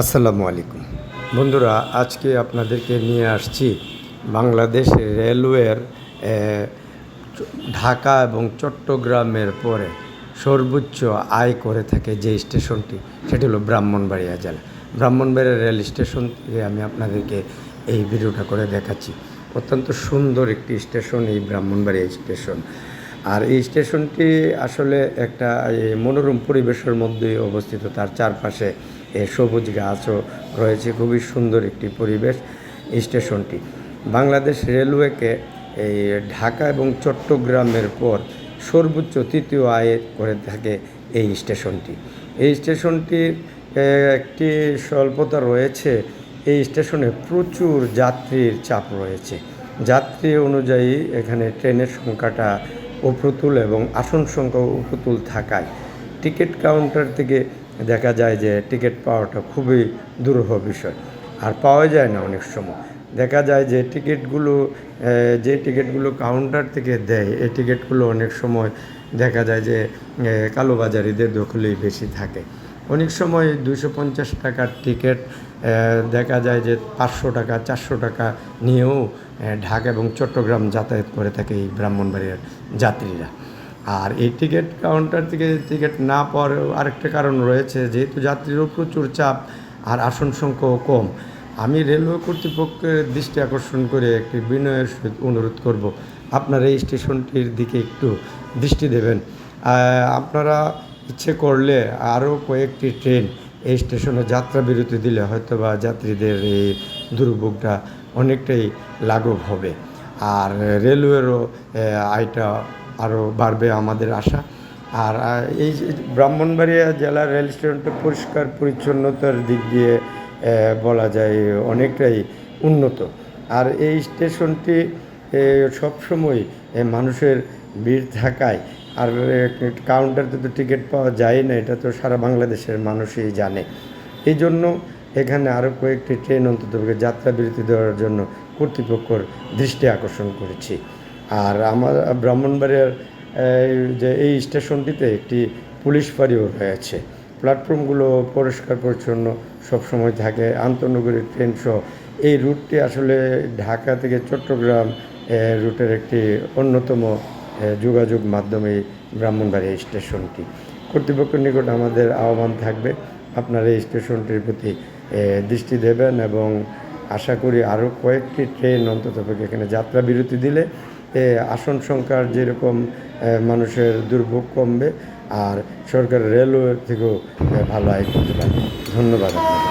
আসসালামু আলাইকুম বন্ধুরা, আজকে আপনাদেরকে নিয়ে আসছি বাংলাদেশ রেলওয়ের ঢাকা এবং চট্টগ্রামের পরে সর্বোচ্চ আয় করে থাকে যে স্টেশনটি, সেটি হলো ব্রাহ্মণবাড়িয়া জেলা। ব্রাহ্মণবাড়িয়া রেল স্টেশন থেকে আমি আপনাদেরকে এই ভিডিওটা করে দেখাচ্ছি। অত্যন্ত সুন্দর একটি স্টেশন এই ব্রাহ্মণবাড়িয়া স্টেশন। আর এই স্টেশনটি আসলে একটা মনোরম পরিবেশের মধ্যে অবস্থিত। তার চারপাশে সবুজ গাছও রয়েছে, খুবই সুন্দর একটি পরিবেশ স্টেশনটি। বাংলাদেশ রেলওয়েকে এই ঢাকা এবং চট্টগ্রামের পর সর্বোচ্চ তৃতীয় আয় করে থাকে এই স্টেশনটি। এই স্টেশনটির একটি স্বল্পতা রয়েছে, এই স্টেশনে প্রচুর যাত্রীর চাপ রয়েছে। যাত্রী অনুযায়ী এখানে ট্রেনের সংখ্যাটা অপ্রতুল এবং আসন সংখ্যা অপ্রতুল থাকায় টিকিট কাউন্টার থেকে দেখা যায় যে টিকিট পাওয়াটা খুবই দুরূহ বিষয়, আর পাওয়া যায় না। অনেক সময় দেখা যায় যে টিকিটগুলো কাউন্টার থেকে দেয়, এই টিকিটগুলো অনেক সময় দেখা যায় যে কালোবাজারিদের দখলেই বেশি থাকে। অনেক সময় 250 টাকার টিকিট দেখা যায় যে 500 টাকা 400 টাকা নিয়েও ঢাকা এবং চট্টগ্রাম যাতায়াত করে থাকে এই ব্রাহ্মণবাড়িয়ার যাত্রীরা। আর এই টিকিট কাউন্টার থেকে টিকিট না পাওয়ার আরেকটা কারণ রয়েছে, যেহেতু যাত্রীরও প্রচুর চাপ আর আসন সংখ্যাও কম। আমি রেলওয়ে কর্তৃপক্ষের দৃষ্টি আকর্ষণ করে একটি বিনয়ের সহিত অনুরোধ করব, আপনারা এই স্টেশনটির দিকে একটু দৃষ্টি দেবেন। আপনারা ইচ্ছে করলে আরও কয়েকটি ট্রেন এই স্টেশনে যাত্রা বিরতি দিলে হয়তো বা যাত্রীদের এই দুর্ভোগটা অনেকটাই লাঘব হবে, আর রেলওয়েরও আয়টা আরও বাড়বে আমাদের আশা। আর এই ব্রাহ্মণবাড়িয়া জেলার রেল স্টেশনটা পরিষ্কার পরিচ্ছন্নতার দিক দিয়ে বলা যায় অনেকটাই উন্নত। আর এই স্টেশনটি সবসময় মানুষের ভিড় থাকায়, আর কাউন্টারতে তো টিকিট পাওয়া যায় না, এটা তো সারা বাংলাদেশের মানুষই জানে। এই জন্য এখানে আরও কয়েকটি ট্রেন অন্তত যাত্রা বিরতি দেওয়ার জন্য কর্তৃপক্ষের দৃষ্টি আকর্ষণ করেছি। আর আমার ব্রাহ্মণবাড়িয়ার যে এই স্টেশনটিতে একটি পুলিশ ফাঁড়িও রয়েছে। প্ল্যাটফর্মগুলো পরিষ্কার পরিচ্ছন্ন সবসময় থাকে। আন্তঃনগরী ট্রেন সহ এই রুটটি আসলে ঢাকা থেকে চট্টগ্রাম রুটের একটি অন্যতম যোগাযোগ মাধ্যমে ব্রাহ্মণবাড়িয়া স্টেশনটি। কর্তৃপক্ষের নিকট আমাদের আহ্বান থাকবে, আপনারা এই স্টেশনটির প্রতি দৃষ্টি দেবেন এবং আশা করি আরও কয়েকটি ট্রেন অন্তত এখানে যাত্রা বিরতি দিলে আসন সংখ্যার যেরকম মানুষের দুর্ভোগ কমবে, আর সরকার রেলওয়ে থেকেও ভালো আয় করতে পারবে। ধন্যবাদ আপনাদের।